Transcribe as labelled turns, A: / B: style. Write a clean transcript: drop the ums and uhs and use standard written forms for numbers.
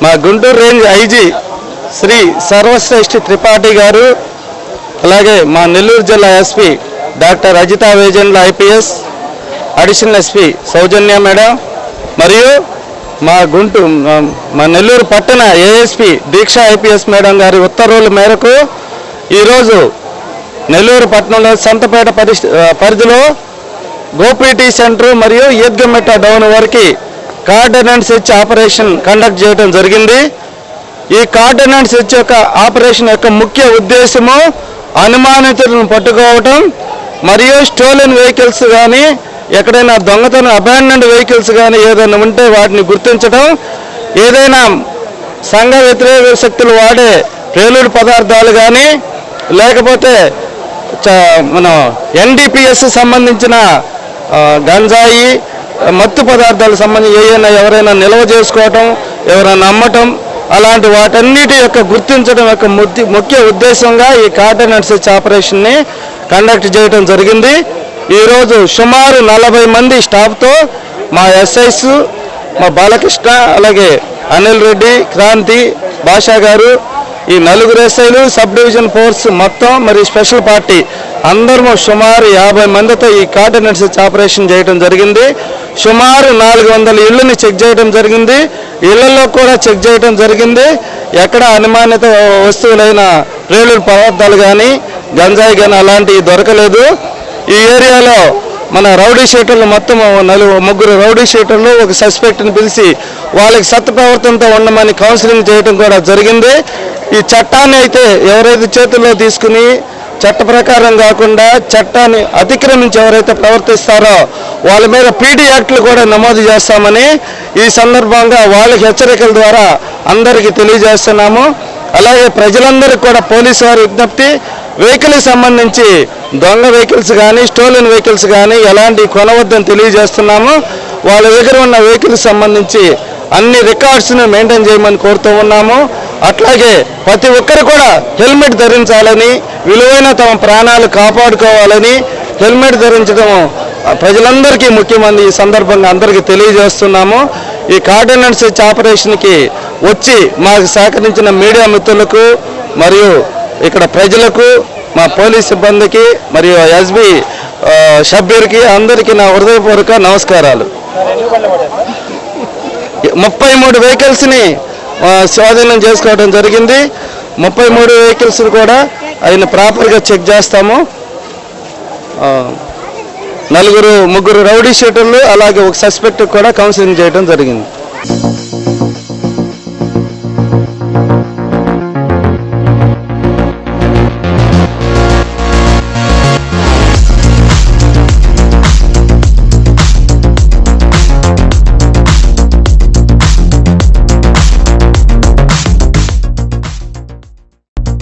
A: మా Guntur range IG Shri Sarvashreshthi Tripathi గారు, అలాగే మా నెల్లూరు జిల్లా SP doctor Ajitha Vejandla IPS, additional SP Soujanya madam, మరియు మా నెల్లూరు పట్టణ ఏఎస్పీ దీక్ష ఐపీఎస్ మేడం గారి ఉత్తర్వుల మేరకు ఈరోజు నెల్లూరు పట్టణంలో సంతపేట పరిధిలో గోపీటీ సెంటర్ మరియు ఈద్గమెట్ట డౌన్ వరకు కార్డనెన్స్ సెర్చ్ ఆపరేషన్ కండక్ట్ చేయడం జరిగింది. ఈ కార్డనెన్స్ సెర్చ్ యొక్క ఆపరేషన్ యొక్క ముఖ్య ఉద్దేశము అనుమానితులను పట్టుకోవటం మరియు స్టోలెన్ వెహికల్స్ కానీ ఎక్కడైనా దొంగతనం అబాండన్డ్ వెహికల్స్ కానీ ఏదైనా ఉంటే వాటిని గుర్తించడం, ఏదైనా సంఘ వ్యతిరేక శక్తులు వాడే ప్రేలుడు పదార్థాలు కానీ లేకపోతే మన ఎన్డీపీఎస్ సంబంధించిన గంజాయి మత్తు పదార్థాలకు సంబంధించి ఎవరైనా నిల్వ చేసుకోవటం, ఎవరైనా అమ్మటం, అలాంటి వాటన్నిటి యొక్క గుర్తించడం యొక్క ముఖ్య ఉద్దేశంగా ఈ కార్డనెన్స్ సెర్చ్ ఆపరేషన్ని కండక్ట్ చేయడం జరిగింది. ఈరోజు సుమారు 40 మంది స్టాఫ్తో మా ఎస్ఐస్, మా బాలకృష్ణ, అలాగే అనిల్ రెడ్డి, క్రాంతి, భాషా గారు, ఈ 4 ఎస్ఐలు, సబ్ డివిజన్ ఫోర్స్ మొత్తం మరియు స్పెషల్ పార్టీ అందరూ సుమారు 50 మందితో ఈ కార్డనెన్స్ సెర్చ్ ఆపరేషన్ చేయడం జరిగింది. సుమారు 400 ఇళ్లని చెక్ చేయడం జరిగింది. ఇళ్లలో కూడా చెక్ చేయడం జరిగింది. ఎక్కడ అనుమానిత వస్తువులైన ప్రేలుడు పదార్థాలు కానీ గంజాయి కానీ అలాంటివి దొరకలేదు. ఈ ఏరియాలో మన రౌడీ షీటర్లు మొత్తం 3 రౌడీ షీటర్లు, ఒక సస్పెక్ట్ని పిలిచి వాళ్ళకి సత్ప్రవర్తనతో ఉండమని కౌన్సిలింగ్ చేయడం కూడా జరిగింది. ఈ చట్టాన్ని అయితే ఎవరైతే చేతుల్లో తీసుకుని చట్ట ప్రకారం కాకుండా చట్టాన్ని అతిక్రమించి ఎవరైతే ప్రవర్తిస్తారో వాళ్ళ మీద పీటీ యాక్ట్లు కూడా నమోదు చేస్తామని ఈ సందర్భంగా వాళ్ళకి హెచ్చరికల ద్వారా అందరికీ తెలియజేస్తున్నాము. అలాగే ప్రజలందరికీ కూడా పోలీసు వారి విజ్ఞప్తి, వెహికల్కి సంబంధించి దొంగ వెహికల్స్ కానీ స్టోలెన్ వెహికల్స్ కానీ ఎలాంటి కొనవద్దని తెలియజేస్తున్నాము. వాళ్ళ దగ్గర ఉన్న వెహికల్కి సంబంధించి అన్ని రికార్డ్స్ను మెయింటైన్ చేయమని కోరుతూ ఉన్నాము. అట్లాగే ప్రతి ఒక్కరు కూడా హెల్మెట్ ధరించాలని, విలువైన తమ ప్రాణాలు కాపాడుకోవాలని హెల్మెట్ ధరించడం ప్రజలందరికీ ముఖ్యమని ఈ సందర్భంగా అందరికీ తెలియజేస్తున్నాము. ఈ కార్డనెన్స్ సెర్చ్ ఆపరేషన్కి వచ్చి మాకు సహకరించిన మీడియా మిత్రులకు మరియు ఇక్కడ ప్రజలకు, మా పోలీస్ సిబ్బందికి మరియు ఎస్బీ సభ్యులకి అందరికీ నా హృదయపూర్వక నమస్కారాలు. 33 వెహికల్స్ని స్వాధీనం చేసుకోవడం జరిగింది. 33 వెహికల్స్ని కూడా ఆయన ప్రాపర్గా చెక్ చేస్తాము. 3 రౌడీ షీటర్లు అలాగే ఒక సస్పెక్ట్ కూడా కౌన్సిలింగ్ చేయడం జరిగింది.